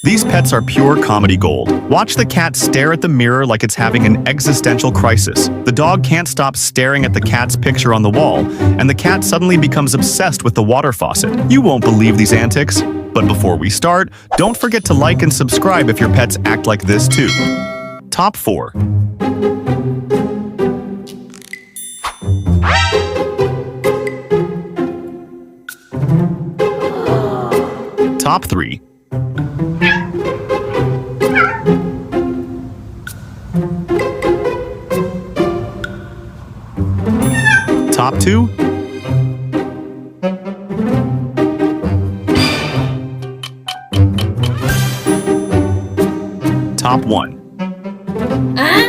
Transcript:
These pets are pure comedy gold. Watch the cat stare at the mirror like it's having an existential crisis. The dog can't stop staring at the cat's picture on the wall, and the cat suddenly becomes obsessed with the water faucet. You won't believe these antics. But before we start, don't forget to like and subscribe if your pets act like this too. Top 4. Top 3. Top 2. Top 1.